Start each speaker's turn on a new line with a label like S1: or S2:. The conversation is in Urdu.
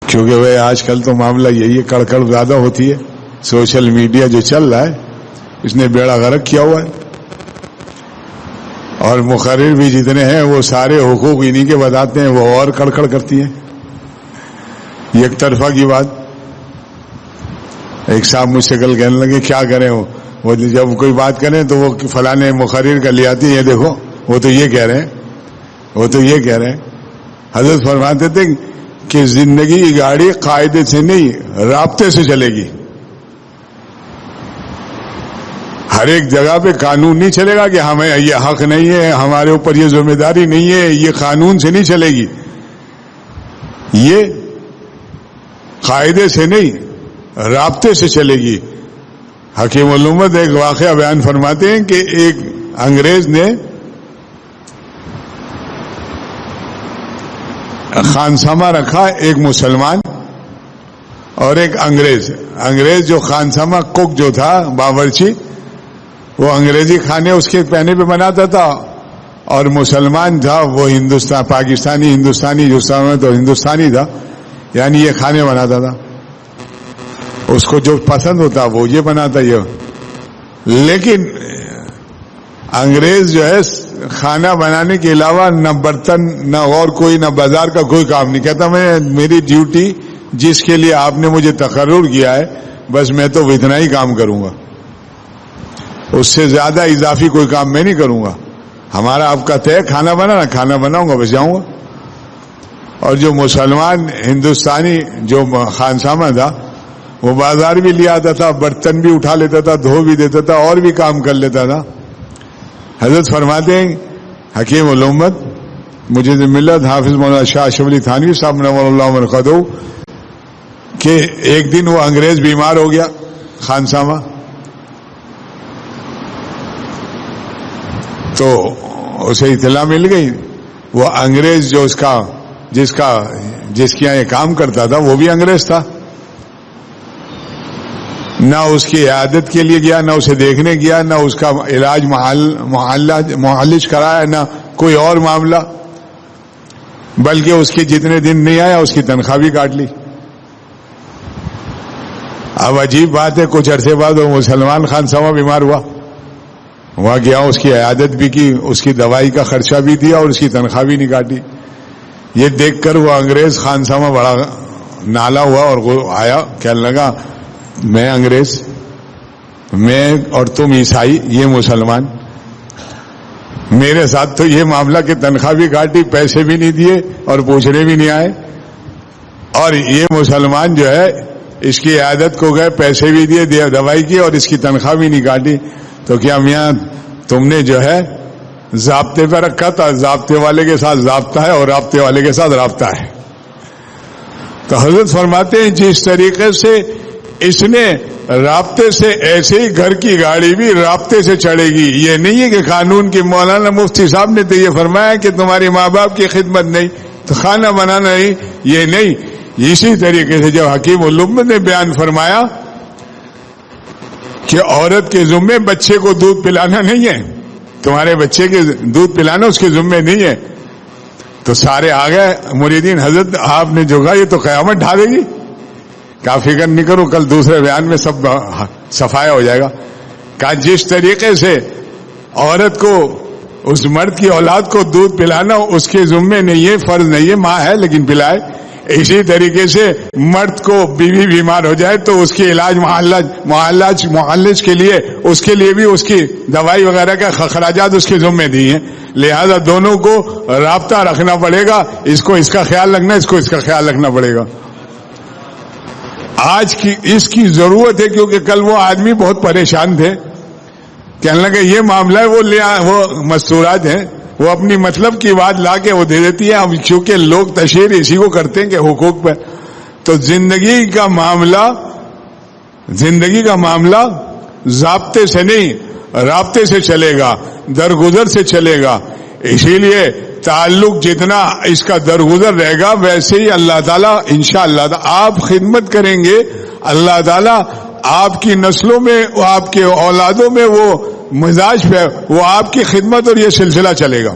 S1: کیونکہ وہ آج کل تو معاملہ یہی ہے، کڑکڑ زیادہ ہوتی ہے، سوشل میڈیا جو چل رہا ہے اس نے بیڑا غرق کیا ہوا ہے، اور مقرر بھی جتنے ہیں وہ سارے حقوق انہی کے بتاتے ہیں، وہ اور کڑکڑ کرتی ہیں، یک طرفہ کی بات۔ ایک صاحب مجھ سے کل کہنے لگے کیا کریں، وہ جب کوئی بات کریں تو وہ فلانے مقرر کا لے آتی ہے، دیکھو وہ تو یہ کہہ رہے ہیں، وہ تو یہ کہہ رہے ہیں۔ حضرت فرماتے تھے کہ زندگی کی گاڑی قاعدے سے نہیں رابطے سے چلے گی، ہر ایک جگہ پہ قانون نہیں چلے گا کہ ہمیں یہ حق نہیں ہے، ہمارے اوپر یہ ذمہ داری نہیں ہے، یہ قانون سے نہیں چلے گی، یہ قاعدے سے نہیں رابطے سے چلے گی۔ حکیم الامت ایک واقعہ بیان فرماتے ہیں کہ ایک انگریز نے خانسامہ رکھا، ایک مسلمان اور ایک انگریز جو خانسامہ کوک جو تھا باورچی، وہ انگریزی کھانے اس کے پینے پہ بناتا تھا، اور مسلمان تھا وہ پاکستانی جو تو ہندوستانی تھا، یعنی یہ کھانے بناتا تھا، اس کو جو پسند ہوتا وہ یہ بناتا یہ۔ لیکن انگریز جو ہے کھانا بنانے کے علاوہ نہ برتن نہ اور کوئی نہ بازار کا کوئی کام نہیں، کہتا میں میری ڈیوٹی جس کے لیے آپ نے مجھے تقرر کیا ہے بس میں تو اتنا ہی کام کروں گا، اس سے زیادہ اضافی کوئی کام میں نہیں کروں گا، ہمارا آپ کا طے کھانا بناؤں گا بس جاؤں گا۔ اور جو مسلمان ہندوستانی جو خانسامہ تھا وہ بازار بھی لے آتا تھا، برتن بھی اٹھا لیتا تھا، دھو بھی دیتا تھا، اور بھی کام کر لیتا تھا۔ حضرت فرماتے ہیں حکیم الامت مجھے ملت حافظ مولانا شاہ اشرف علی تھانوی صاحب نور اللہ مرقدہ کہ ایک دن وہ انگریز بیمار ہو گیا خانسامہ، تو اسے اطلاع مل گئی، وہ انگریز جو جس کے یہاں یہ کام کرتا تھا وہ بھی انگریز تھا، نہ اس کی عیادت کے لیے گیا، نہ اسے دیکھنے گیا، نہ اس کا علاج معالج کرایا، نہ کوئی اور معاملہ، بلکہ اس کے جتنے دن نہیں آیا اس کی تنخواہ بھی کاٹ لی۔ اب عجیب بات ہے، کچھ عرصے بعد وہ مسلمان خانسامہ بیمار ہوا، وہاں گیا، اس کی عیادت بھی کی، اس کی دوائی کا خرچہ بھی دیا اور اس کی تنخواہ بھی نہیں کاٹی۔ یہ دیکھ کر وہ انگریز خانسامہ بڑا نالا ہوا اور وہ آیا، کہنے لگا میں انگریز، میں اور تم عیسائی، یہ مسلمان، میرے ساتھ تو یہ معاملہ کہ تنخواہ بھی کاٹی، پیسے بھی نہیں دیے اور پوچھنے بھی نہیں آئے، اور یہ مسلمان جو ہے اس کی عیادت کو گئے، پیسے بھی دیے، دوائی کی، اور اس کی تنخواہ بھی نہیں کاٹی، تو کیا میاں تم نے جو ہے ضابطے پہ رکھا تھا؟ ضابطے والے کے ساتھ ضابطہ ہے اور رابطے والے کے ساتھ رابطہ ہے۔ تو حضرت فرماتے ہیں جس طریقے سے اس نے رابطے سے، ایسے ہی گھر کی گاڑی بھی رابطے سے چڑھے گی۔ یہ نہیں ہے کہ قانون کی، مولانا مفتی صاحب نے تو یہ فرمایا کہ تمہاری ماں باپ کی خدمت نہیں تو کھانا بنانا نہیں، یہ نہیں۔ اسی طریقے سے جب حکیم الامت نے بیان فرمایا کہ عورت کے ذمے بچے کو دودھ پلانا نہیں ہے، تمہارے بچے کے دودھ پلانا اس کے ذمے نہیں ہے، تو سارے آ گئے مریدین، حضرت آپ نے جو کہا یہ تو قیامت ڈھا دے گی، کیا فکر نہیں کرو، کل دوسرے بیان میں سب صفایا ہو جائے گا۔ کہا جس طریقے سے عورت کو، اس مرد کی اولاد کو دودھ پلانا اس کے ذمے نہیں ہے، فرض نہیں ہے، ماں ہے لیکن پلائے، اسی طریقے سے مرد کو بیوی بیمار ہو جائے تو اس کے علاج معالج کے لیے، اس کے لیے بھی اس کی دوائی وغیرہ کا اخراجات اس کے ذمے نہیں ہیں، لہذا دونوں کو رابطہ رکھنا پڑے گا، اس کو اس کا خیال رکھنا، اس کو اس کا خیال رکھنا پڑے گا۔ آج کی اس کی ضرورت ہے، کیونکہ کل وہ آدمی بہت پریشان تھے، کہنے لگے یہ معاملہ ہے، وہ مستورات ہیں، وہ اپنی مطلب کی بات لا کے وہ دے دیتی ہے، اب چونکہ لوگ تشہیر اسی کو کرتے ہیں کہ حقوق پہ، تو زندگی کا معاملہ ضابطے سے نہیں رابطے سے چلے گا، درگزر سے چلے گا، اسی لیے تعلق جتنا اس کا درگزر رہے گا ویسے ہی اللہ تعالیٰ انشاءاللہ آپ خدمت کریں گے، اللہ تعالیٰ آپ کی نسلوں میں، آپ کے اولادوں میں وہ مزاج پہ وہ آپ کی خدمت اور یہ سلسلہ چلے گا۔